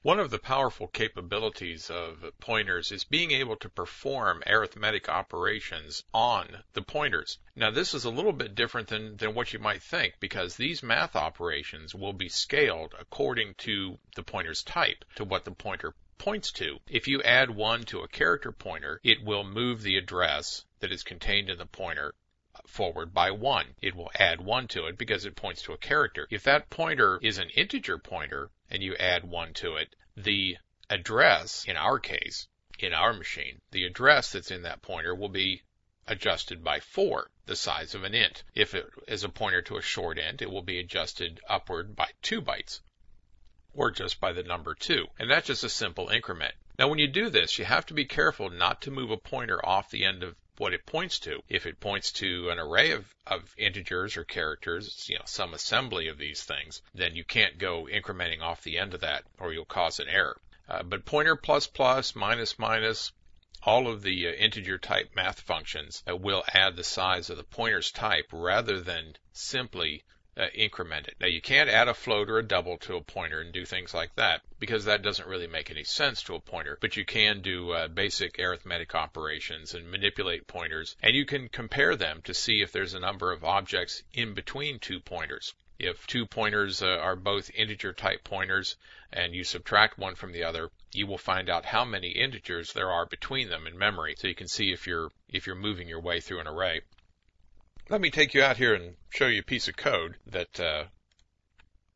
One of the powerful capabilities of pointers is being able to perform arithmetic operations on the pointers. Now, this is a little bit different than what you might think, because these math operations will be scaled according to the pointer's type, to what the pointer points to. If you add 1 to a character pointer, it will move the address that is contained in the pointer forward by 1. It will add 1 to it because it points to a character. If that pointer is an integer pointer and you add 1 to it, the address, in our case, in our machine, the address that's in that pointer will be adjusted by 4, the size of an int. If it is a pointer to a short int, it will be adjusted upward by 2 bytes, or just by the number 2. And that's just a simple increment. Now, when you do this, you have to be careful not to move a pointer off the end of what it points to. If it points to an array of integers or characters, some assembly of these things, then you can't go incrementing off the end of that, or you'll cause an error. But pointer plus plus, minus minus, all of the integer type math functions will add the size of the pointer's type rather than simply increment it. Now, you can't add a float or a double to a pointer and do things like that, because that doesn't really make any sense to a pointer. But you can do basic arithmetic operations and manipulate pointers, and you can compare them to see if there's a number of objects in between 2 pointers. If 2 pointers are both integer type pointers and you subtract one from the other, you will find out how many integers there are between them in memory, so you can see if you're moving your way through an array. Let me take you out here and show you a piece of code that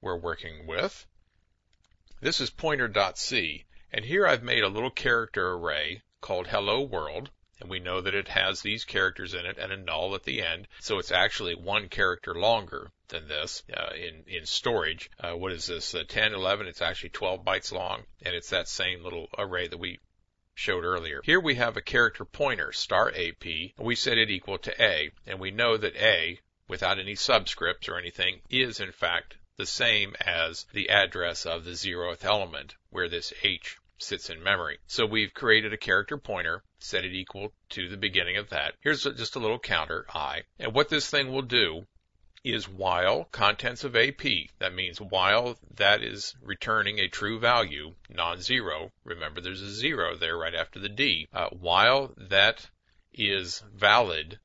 we're working with. This is pointer.c, and here I've made a little character array called hello world, and we know that it has these characters in it and a null at the end, so it's actually 1 character longer than this in storage. What is this, 10, 11? It's actually 12 bytes long, and it's that same little array that we showed earlier. Here we have a character pointer, star AP, and we set it equal to A, and we know that A, without any subscripts or anything, is in fact the same as the address of the 0th element, where this H sits in memory. So we've created a character pointer, set it equal to the beginning of that. Here's just a little counter, I, and what this thing will do is while contents of AP, that means while that is returning a true value, non-zero, remember there's a 0 there right after the D, while that is valid,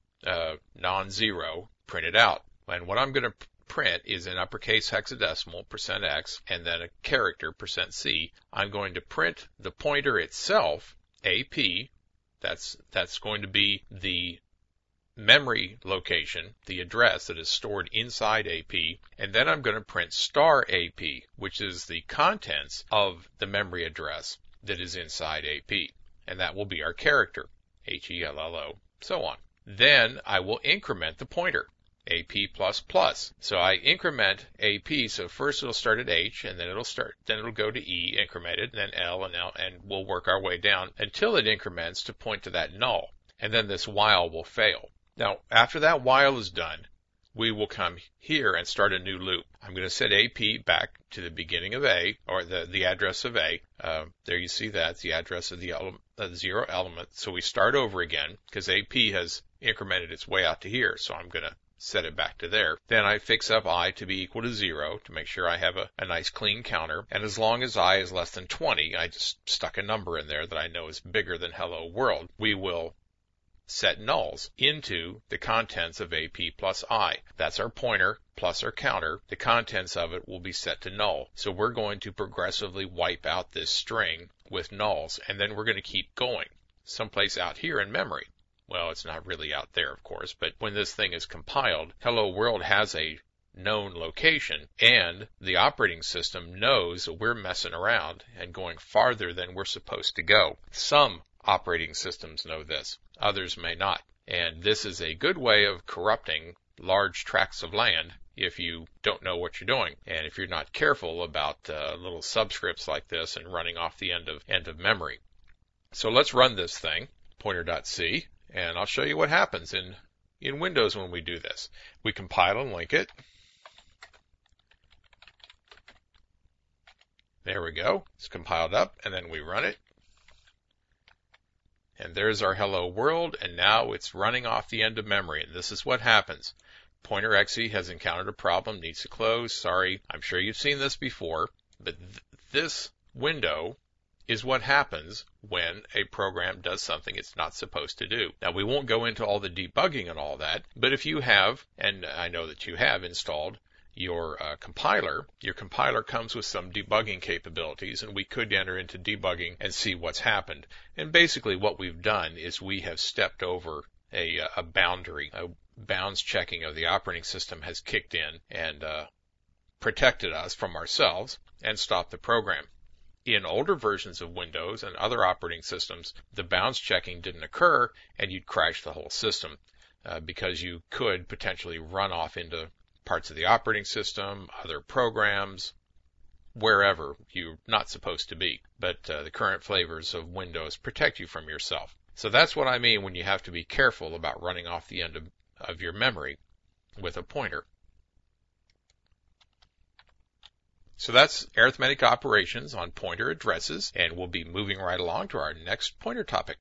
non-zero, print it out. And what I'm going to print is in uppercase hexadecimal, %x, and then a character, %c. I'm going to print the pointer itself, AP, that's going to be the memory location, the address that is stored inside AP, and then I'm going to print star AP, which is the contents of the memory address that is inside AP, and that will be our character, HELLO, so on. Then I will increment the pointer, AP++. So I increment AP, so first it'll start at H, and then it'll go to E, incremented, and then L, and we'll work our way down until it increments to point to that null, and then this while will fail. Now, after that while is done, we will come here and start a new loop. I'm going to set AP back to the beginning of A, or the address of A. There you see that's the address of the 0 element. So we start over again, because AP has incremented its way out to here, so I'm going to set it back to there. Then I fix up I to be equal to 0 to make sure I have a nice clean counter. And as long as I is less than 20, I just stuck a number in there that I know is bigger than hello world. We will set nulls into the contents of AP plus I. That's our pointer plus our counter. The contents of it will be set to null. So we're going to progressively wipe out this string with nulls, and then we're going to keep going someplace out here in memory. Well, it's not really out there, of course, but when this thing is compiled, hello world has a known location, and the operating system knows that we're messing around and going farther than we're supposed to go. Some operating systems know this. Others may not. And this is a good way of corrupting large tracts of land if you don't know what you're doing, and if you're not careful about little subscripts like this and running off the end of memory. So let's run this thing, pointer.c, and I'll show you what happens in Windows when we do this. We compile and link it. There we go. It's compiled up, and then we run it. And there's our hello world, and now it's running off the end of memory, and this is what happens. Pointer.exe has encountered a problem, needs to close. Sorry, I'm sure you've seen this before, but this window is what happens when a program does something it's not supposed to do. Now, we won't go into all the debugging and all that, but if you have, and I know that you have installed your compiler comes with some debugging capabilities, and we could enter into debugging and see what's happened. And basically what we've done is we have stepped over a boundary. A bounds checking of the operating system has kicked in and protected us from ourselves and stopped the program. In older versions of Windows and other operating systems, the bounds checking didn't occur, and you'd crash the whole system because you could potentially run off into parts of the operating system, other programs, wherever you're not supposed to be. But the current flavors of Windows protect you from yourself. So that's what I mean when you have to be careful about running off the end of your memory with a pointer. So that's arithmetic operations on pointer addresses, and we'll be moving right along to our next pointer topic.